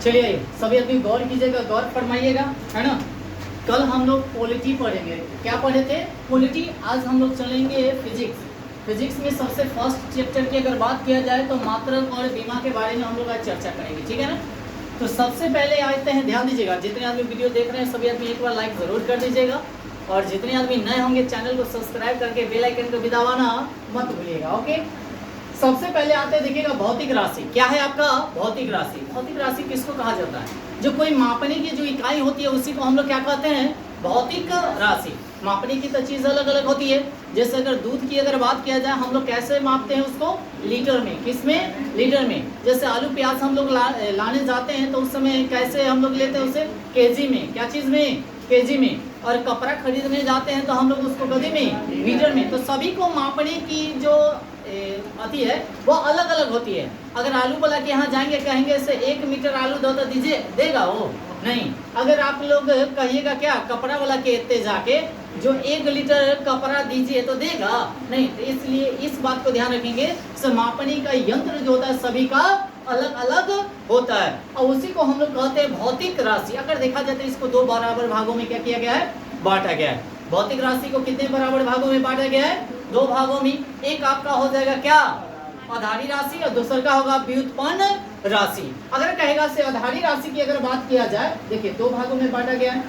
चलिए सभी आदमी गौर कीजिएगा, गौर फरमाइएगा, है ना। कल हम लोग पॉलिटी पढ़ेंगे, क्या पढ़े थे? पॉलिटी। आज हम लोग चलेंगे फिजिक्स। फिजिक्स में सबसे फर्स्ट चैप्टर की अगर बात किया जाए तो मात्रक और बीमा के बारे में हम लोग आज चर्चा करेंगे, ठीक है ना। तो सबसे पहले आते हैं, ध्यान दीजिएगा, जितने आदमी वीडियो देख रहे हैं सभी आदमी एक बार लाइक ज़रूर कर दीजिएगा, और जितने आदमी नए होंगे चैनल को सब्सक्राइब करके बेल आइकन को भी दबाना मत भूलिएगा, ओके। सबसे पहले आते हैं, देखिएगा, भौतिक राशि। क्या है आपका? भौतिक राशि। भौतिक राशि किसको कहा जाता है? जो कोई मापने की जो इकाई होती है उसी को हम लोग क्या कहते हैं? भौतिक राशि। मापने की तो चीज़ अलग अलग होती है। जैसे अगर दूध की अगर बात किया जाए, हम लोग कैसे मापते हैं उसको? लीटर में। किस में? लीटर में। जैसे आलू प्याज हम लोग लाने जाते हैं तो उस समय कैसे हम लोग लेते हैं उसे? केजी में। क्या चीज़ में? केजी में। और कपड़ा खरीदने जाते हैं तो हम लोग उसको गति में, मीटर में। तो सभी को मापने की जो आती है वो अलग अलग होती है। अगर आलू वाला के यहाँ जाएंगे, कहेंगे से 1 मीटर आलू दो तो दीजिए, देगा वो? नहीं। अगर आप लोग कहिएगा क्या कपड़ा वाला के इतने जाके जो 1 लीटर कपड़ा दीजिए तो देगा? नहीं। तो इसलिए इस बात को ध्यान रखेंगे, मापने का यंत्र जो होता है सभी का अलग अलग होता है, और उसी को हम लोग कहते हैं भौतिक राशि। अगर देखा जाए तो इसको 2 बराबर भागों में क्या किया गया है? बांटा गया है। भौतिक राशि को कितने बराबर भागों में बांटा गया है? 2 भागों में। एक आपका हो जाएगा क्या? आधारी राशि, और दूसरा का होगा व्युत्पन्न राशि। अगर कहेगा से आधारी राशि की अगर बात किया जाए, देखिए 2 भागों में बांटा गया है।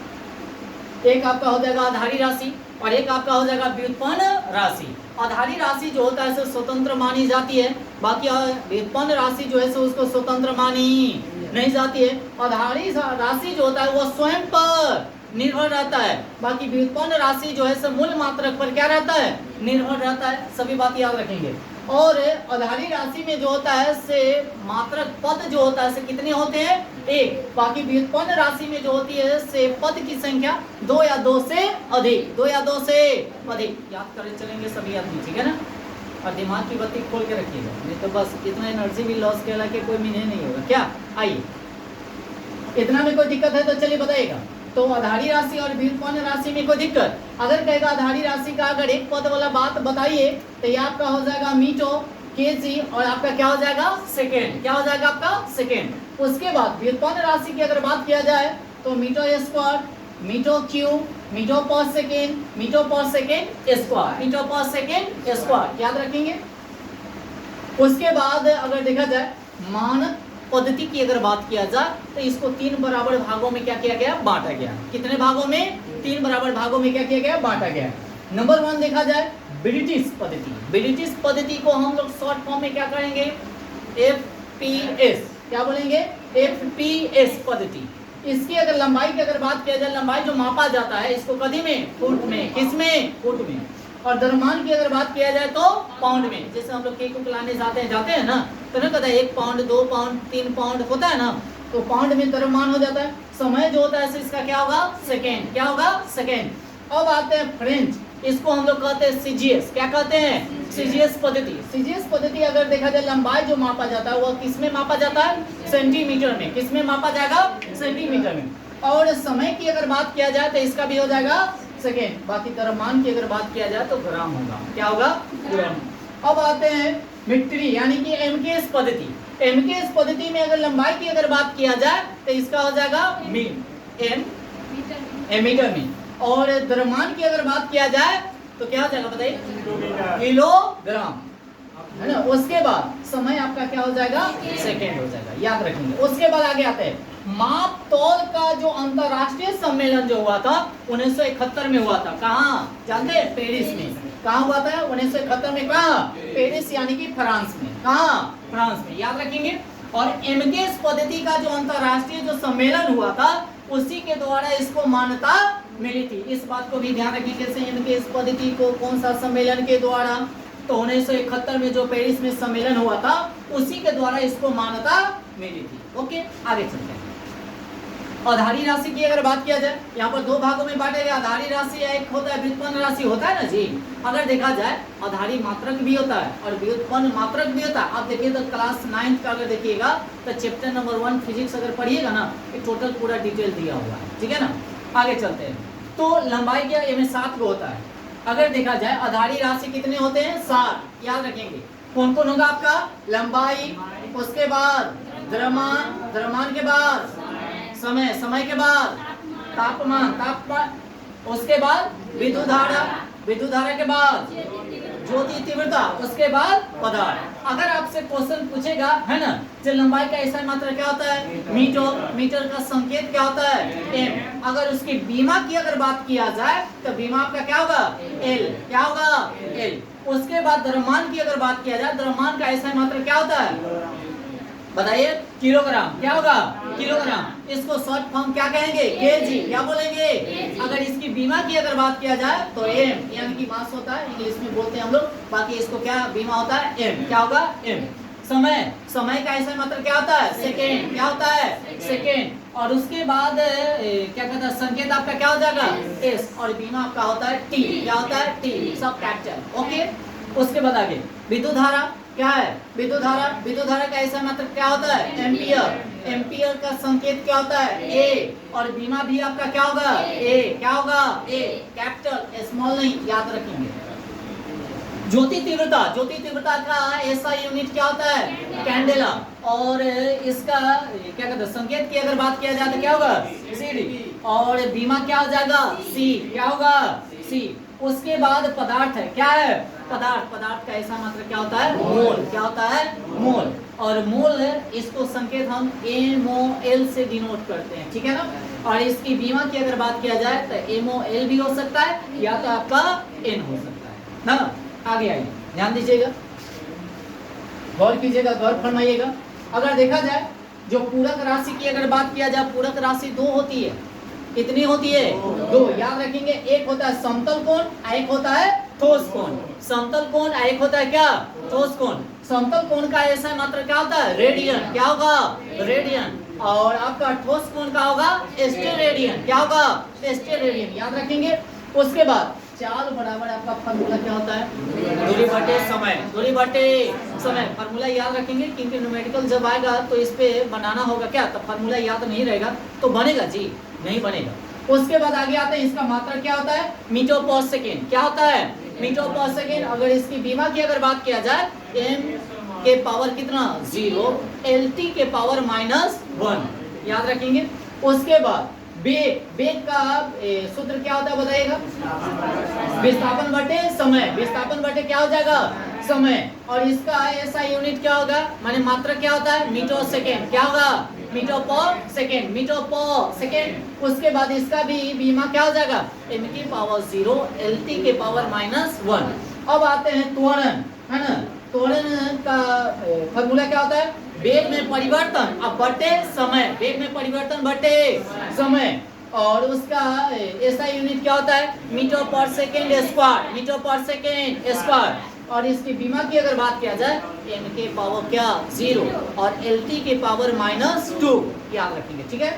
एक आपका हो जाएगा आधारी राशि और एक आपका हो जाएगा व्युत्पन्न राशि। आधारी राशि जो होता है स्वतंत्र मानी जाती है, बाकी व्युत्पन्न राशि जो है उसको स्वतंत्र मानी नहीं जाती है। आधारी राशि जो होता है वो स्वयं पर निर्भर रहता है, बाकी व्युत्पन्न राशि जो है मूल मात्रक पर क्या रहता है? निर्भर रहता है। सभी बात याद रखेंगे। और आधारी राशि में जो होता है से मात्रक पद जो होता है से कितने होते हैं? 1। बाकी व्युत्पन्न राशि में जो होती है से पद की संख्या 2 या 2 से अधिक, 2 या 2 से अधिक। याद कर चलेंगे सभी आदमी, ठीक है ना। और दिमाग की बत्ती खोल के रखिएगा, नहीं तो बस इतना एनर्जी भी लॉस के के कोई मीनिंग नहीं होगा। क्या आइए, इतना में कोई दिक्कत है तो चलिए बताइएगा। तो आधारी राशि और व्युत्पन्न राशि में कोई दिक्कत? अगर कहेगा आधारी राशि का अगर एक पद वाला बात बताइए तो ये आपका हो जाएगा मीटो, केजी, और आपका क्या हो जाएगा? सेकेंड। क्या हो जाएगा आपका? सेकेंड। उसके बाद व्युत्पन्न राशि की अगर बात किया जाए तो मीटो स्क्वायर, मीटो क्यूब, मीटो पर सेकेंड, मीटो पर सेकेंड स्क्वायर, मीटो पर सेकेंड स्क्वायर, याद रखेंगे। उसके बाद अगर देखा जाए मानक पद्धति की अगर बात किया जाए तो इसको 3 बराबर भागों में क्या किया गया? बांटा गया। कितने भागों में? 3 बराबर भागों में क्या किया गया? बांटा गया। नंबर 1 देखा जाए ब्रिटिश पद्धति। ब्रिटिश पद्धति को हम लोग शॉर्ट फॉर्म में क्या करेंगे? FPS। क्या बोलेंगे? FPS पद्धति। इसकी अगर लंबाई की अगर बात किया जाए, लंबाई जो मापा जाता है इसको कदी में? फुट में। किस में? फुट में। और द्रव्यमान की अगर बात किया जाए तो पाउंड में। जैसे हम लोग केक लाने जाते हैं ना, तो ना कहता है 1 पाउंड, 2 पाउंड, 3 पाउंड होता है ना, तो पाउंड में द्रव्यमान हो जाता है। समय जो होता है इसका क्या होगा? सेकेंड। क्या होगा? सेकेंड। अब आते हैं फ्रेंच, इसको हम लोग कहते हैं सीजीएस। क्या कहते हैं? सीजीएस पद्धति। सीजीएस पद्धति अगर देखा जाए लंबाई जो मापा जाता है वो किस में मापा जाता है? सेंटीमीटर में। किस में मापा जाएगा? सेंटीमीटर में। और समय की अगर बात किया जाए तो इसका भी हो जाएगा सेकेंड। बाकी द्रव्यमान की अगर बात किया जाए तो ग्राम होगा। क्या होगा? ग्राम। अब आते हैं मीट्री यानी कि एमकेएस पद्धति। एमकेएस पद्धति में अगर लंबाई की अगर बात किया जाए तो इसका हो जाएगा मीटर में। और द्रव्यमान की अगर बात किया जाए तो क्या हो जाएगा बताइए? किलोग्राम, है ना। उसके बाद समय आपका क्या हो जाएगा? सेकेंड हो जाएगा, याद रखेंगे। उसके बाद आगे आते हैं माप तौल का जो अंतरराष्ट्रीय सम्मेलन जो हुआ था 1971 में हुआ था। कहाँ जानते हैं? पेरिस में। कहाँ हुआ था? 1971 में। कहाँ? पेरिस यानी कि फ्रांस में। कहाँ? फ्रांस में, याद रखेंगे। और एमकेएस पद्धति का जो अंतरराष्ट्रीय जो सम्मेलन हुआ था उसी के द्वारा इसको मान्यता मिली थी। इस बात को भी ध्यान रखेंगे से एमकेएस पद्धति को कौन सा सम्मेलन के द्वारा? तो 1971 में जो पेरिस में सम्मेलन हुआ था उसी के द्वारा इसको मान्यता मिली थी। ओके, आगे चलते हैं। आधारी राशि की अगर बात किया जाए, यहाँ पर 2 भागों में बांटे गए। आधारी राशि एक होता है व्युत्पन्न राशि, होता है ना जी। अगर देखा जाए आधारी मात्रक भी होता है और व्युत्पन्न मात्रक भी होता है। आप देखिए तो क्लास 9th का अगर देखिएगा तो चैप्टर नंबर 1 फिजिक्स अगर पढ़िएगा ना, टोटल पूरा डिटेल दिया हुआ है, ठीक है ना। आगे चलते हैं। तो लंबाई क्या? इसमें 7 को होता है। अगर देखा जाए आधारी राशि कितने होते हैं? 7। याद रखेंगे। कौन कौन होगा आपका? लंबाई, उसके बाद द्रव्यमान के बाद समय के बाद तापमान, उसके बाद विद्युत धारा के बाद ज्योति तीव्रता, उसके बाद पदार्थ। अगर आपसे क्वेश्चन पूछेगा है ना, चल लंबाई का ऐसा मात्रा क्या होता है? मीटर का संकेत क्या होता है? एम। अगर उसकी बीमा की अगर बात किया जाए तो बीमा आपका क्या होगा? एल। क्या होगा? एल। उसके बाद द्रव्यमान की अगर बात किया जाए, द्रव्यमान का ऐसा मात्रा क्या होता है? बताइए। किलोग्राम। क्या होगा? किलोग्राम। इसको शॉर्ट फॉर्म क्या कहेंगे? केजी। क्या बोलेंगे? अगर इसकी बीमा की अगर बात किया जाए तो एम, यानी कि मास होता है, इंग्लिश में बोलते हैं हम लोग। बाकी इसको क्या बीमा होता है? एम। क्या होगा? एम। समय का ऐसा मतलब क्या होता है? सेकेंड। क्या होता है? सेकेंड। और उसके बाद क्या कहता है? संकेत आपका क्या हो जाएगा? एस। और बीमा आपका होता है टी। क्या होता है? टी। सब कैपिटल। ओके। उसके बाद आगे विद्युत धारा क्या है? विद्युत धारा का ऐसा मतलब क्या होता है? एम्पियर। एम्पियर का संकेत क्या होता है? ए। और बीमा भी आपका क्या होगा? ए। क्या होगा? ए। कैपिटल, स्मॉल नहीं, याद रखेंगे। ज्योति तीव्रता का ऐसा यूनिट क्या होता है? कैंडेला। और इसका क्या कहते हैं? संकेत की अगर बात किया जाए तो क्या होगा? सी। और बीमा क्या हो जाएगा? सी। क्या होगा? सी। उसके बाद पदार्थ है। क्या है? पदार्थ का ऐसा मतलब क्या होता है? मोल। क्या होता है? मोल। और मोल इसको संकेत हम MOL से डिनोट करते हैं, ठीक है ना। और इसकी बीमा की अगर बात किया जाए तो MOL भी हो सकता है या तो आपका N हो सकता है ना। आगे आइए, ध्यान दीजिएगा, गौर कीजिएगा, गौर फरमाइएगा। अगर देखा जाए जो पूरक राशि की अगर बात किया जाए, पूरक राशि दो होती है। कितनी होती है? दो। याद रखेंगे, एक होता है समतल कोण, एक होता है ठोस कोण। समतल कोण, एक होता है क्या? ठोस कोण। समतल कोण का ऐसा मात्रा क्या होता है? रेडियन। क्या होगा? रेडियन। और आपका ठोस कोण का होगा? स्टेरेडियन। क्या होगा? स्टेरेडियन। याद रखेंगे। उसके बाद चाल बराबर आपका फार्मूला क्या होता है? दूरी बटे समय। दूरी बटे समय फार्मूला याद रखेंगे, क्योंकि न्यूमेरिकल जब आएगा तो इस पे बनाना होगा क्या, तो फार्मूला याद नहीं रहेगा तो बनेगा जी नहीं बनेगा। उसके बाद आगे आते हैं, इसका मात्रा क्या होता है? मीटर पर सेकेंड। क्या होता है? मीटर पर सेकेंड। अगर इसकी बीमा की अगर बात किया जाए, m के पावर कितना? 0, LT के पावर -1। याद रखेंगे। उसके बाद वेग का सूत्र क्या होता है बताइएगा? विस्थापन बटे समय। विस्थापन बटे क्या हो जाएगा? समय। और इसका ऐसा यूनिट क्या होगा? माने मात्रा क्या होता है? Metre second. क्या होगा? मीटर पर सेकेंड। मीटर पर सेकेंड। उसके बाद इसका भी बीमा क्या हो जाएगा? m की पावर 0, LT के पावर -1। अब आते हैं त्वरण, है ना। त्वरण का फार्मूला क्या होता है? वेग में परिवर्तन अब बटे समय। वेग में परिवर्तन बटे समय। और उसका ऐसा यूनिट क्या होता है? मीटर पर सेकेंड स्क्वायर। मीटर पर सेकेंड स्क्वायर। और इसकी बीमा की अगर बात किया जाए, m के पावर क्या? 0 और LT के पावर -2। याद रखेंगे, ठीक है।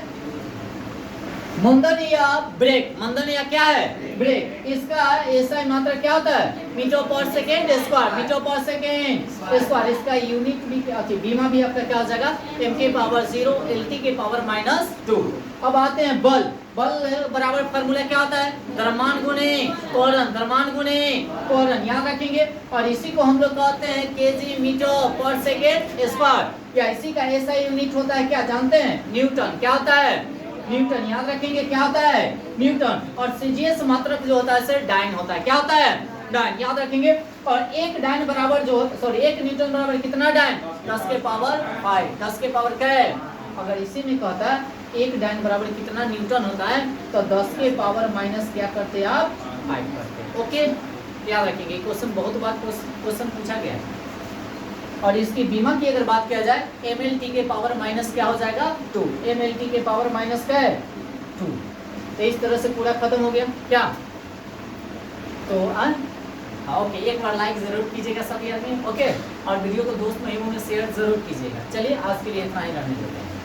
मंदन या ब्रेक। मंदन या क्या है? ब्रेक। इसका ऐसा मात्रा क्या होता है? मीटर पर सेकेंड स्क्वायर। मीटर पर सेकेंड स्क्वायर। इसका यूनिट भी बीमा भी आपका क्या हो जाएगा? m के पावर 0, LT के पावर -2। अब आते हैं बल बराबर फार्मूला क्या होता है? द्रव्यमान गुणे त्वरण। द्रव्यमान गुणे त्वरण। याद रखेंगे। और इसी को हम लोग कहते हैं केजी मीटर पर सेकेंड स्क्वायर। या इसी का ऐसा यूनिट होता है क्या जानते हैं? न्यूटन। क्या होता है? न्यूटन। याद रखेंगे क्या होता है? न्यूटन। और सीजीएस मात्रक जो होता है सर डाइन होता है। क्या होता है? डाइन। याद रखेंगे। और एक डाइन बराबर जो एक न्यूटन बराबर कितना डाइन? 10 के पावर 5। 10 के पावर क्या है? अगर इसी में कहता है एक डाइन बराबर कितना न्यूटन होता है, तो 10 के पावर माइनस क्या करते हैं आप? 5 करते हैं। ओके, याद रखेंगे। क्वेश्चन बहुत बार क्वेश्चन पूछा गया है। और इसकी बीमा की अगर बात किया जाए, MLT के पावर माइनस क्या हो जाएगा? 2। MLT के पावर माइनस क्या है? 2। तो इस तरह से पूरा खत्म हो गया क्या? तो ओके, एक बार लाइक जरूर कीजिएगा सभी आदमी। ओके, और वीडियो को दोस्त महिमों में शेयर जरूर कीजिएगा। चलिए आज के लिए इतना ही रहने देते हैं।